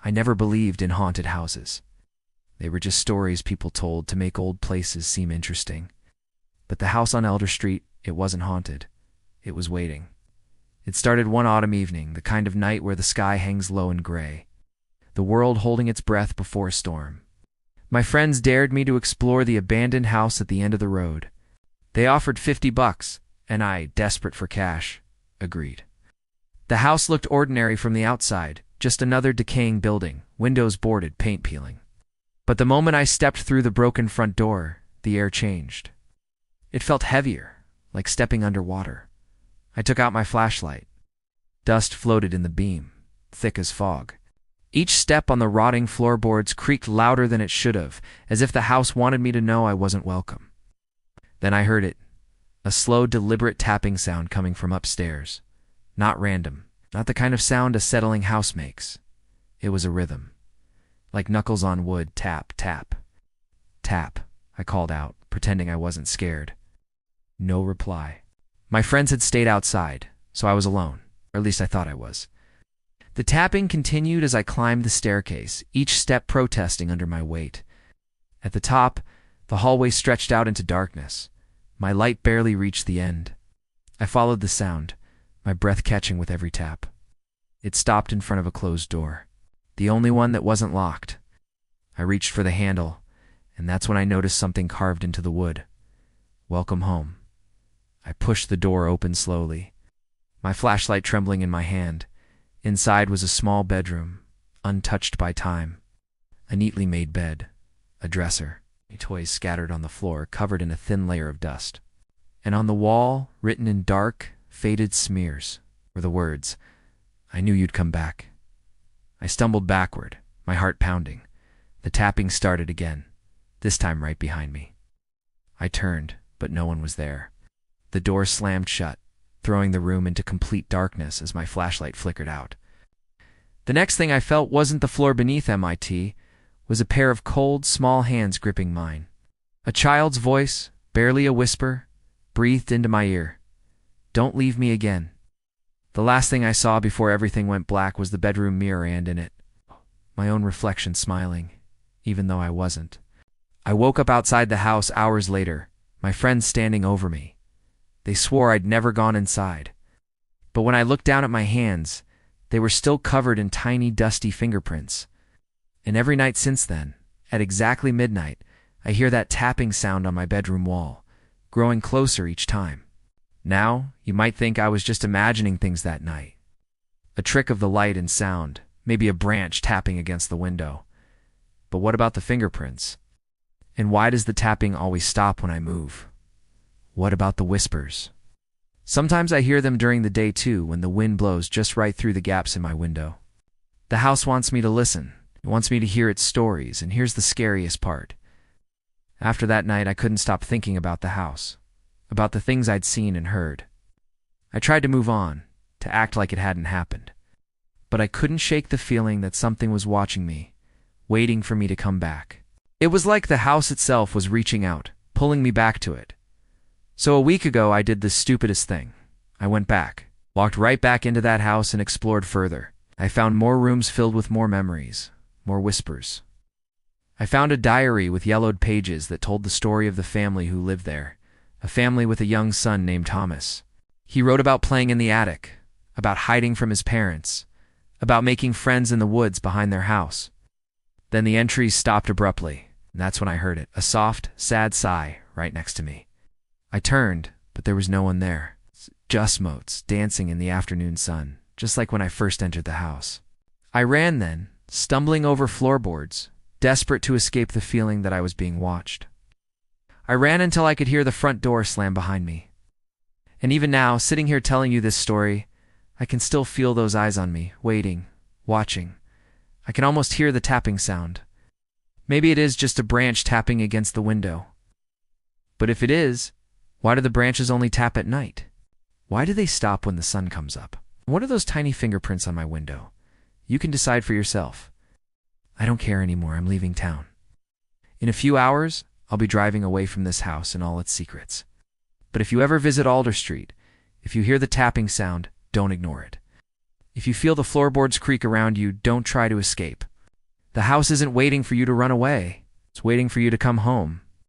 I never believed in haunted houses. They were just stories people told to make old places seem interesting. But the house on Elder Street, it wasn't haunted. It was waiting. It started one autumn evening, the kind of night where the sky hangs low and gray, the world holding its breath before a storm. My friends dared me to explore the abandoned house at the end of the road. They offered $50, and I, desperate for cash, agreed. The house looked ordinary from the outside, just another decaying building, windows boarded, paint peeling. But the moment I stepped through the broken front door, the air changed. It felt heavier, like stepping underwater. I took out my flashlight. Dust floated in the beam, thick as fog. Each step on the rotting floorboards creaked louder than it should have, as if the house wanted me to know I wasn't welcome. Then I heard it, a slow, deliberate tapping sound coming from upstairs. Not random, not the kind of sound a settling house makes. It was a rhythm. Like knuckles on wood, tap, tap. Tap, I called out, pretending I wasn't scared. No reply. My friends had stayed outside, so I was alone, or at least I thought I was. The tapping continued as I climbed the staircase, each step protesting under my weight. At the top, the hallway stretched out into darkness. My light barely reached the end. I followed the sound, my breath catching with every tap. It stopped in front of a closed door, the only one that wasn't locked. I reached for the handle, and that's when I noticed something carved into the wood. Welcome home. I pushed the door open slowly, my flashlight trembling in my hand. Inside was a small bedroom, untouched by time. A neatly made bed, a dresser, toys scattered on the floor, covered in a thin layer of dust. And on the wall, written in dark, faded smears, were the words, "I knew you'd come back." I stumbled backward, my heart pounding. The tapping started again, this time right behind me. I turned, but no one was there. The door slammed shut, throwing the room into complete darkness as my flashlight flickered out. The next thing I felt wasn't the floor beneath MIT, was a pair of cold, small hands gripping mine. A child's voice, barely a whisper, breathed into my ear. "Don't leave me again." The last thing I saw before everything went black was the bedroom mirror and in it, my own reflection smiling, even though I wasn't. I woke up outside the house hours later, my friends standing over me. They swore I'd never gone inside. But when I looked down at my hands, they were still covered in tiny, dusty fingerprints. And every night since then, at exactly midnight, I hear that tapping sound on my bedroom wall, growing closer each time. Now, you might think I was just imagining things that night. A trick of the light and sound, maybe a branch tapping against the window. But what about the fingerprints? And why does the tapping always stop when I move? What about the whispers? Sometimes I hear them during the day too, when the wind blows just right through the gaps in my window. The house wants me to listen. It wants me to hear its stories, and here's the scariest part. After that night, I couldn't stop thinking about the house, about the things I'd seen and heard. I tried to move on, to act like it hadn't happened. But I couldn't shake the feeling that something was watching me, waiting for me to come back. It was like the house itself was reaching out, pulling me back to it. So a week ago, I did the stupidest thing. I went back, walked right back into that house and explored further. I found more rooms filled with more memories, more whispers. I found a diary with yellowed pages that told the story of the family who lived there, a family with a young son named Thomas. He wrote about playing in the attic, about hiding from his parents, about making friends in the woods behind their house. Then the entries stopped abruptly, and that's when I heard it, a soft, sad sigh right next to me. I turned, but there was no one there. Just motes dancing in the afternoon sun, just like when I first entered the house. I ran then, stumbling over floorboards, desperate to escape the feeling that I was being watched. I ran until I could hear the front door slam behind me. And even now, sitting here telling you this story, I can still feel those eyes on me, waiting, watching. I can almost hear the tapping sound. Maybe it is just a branch tapping against the window. But if it is, why do the branches only tap at night? Why do they stop when the sun comes up? What are those tiny fingerprints on my window? You can decide for yourself. I don't care anymore. I'm leaving town. In a few hours, I'll be driving away from this house and all its secrets. But if you ever visit Alder Street, if you hear the tapping sound, don't ignore it. If you feel the floorboards creak around you, don't try to escape. The house isn't waiting for you to run away. It's waiting for you to come home.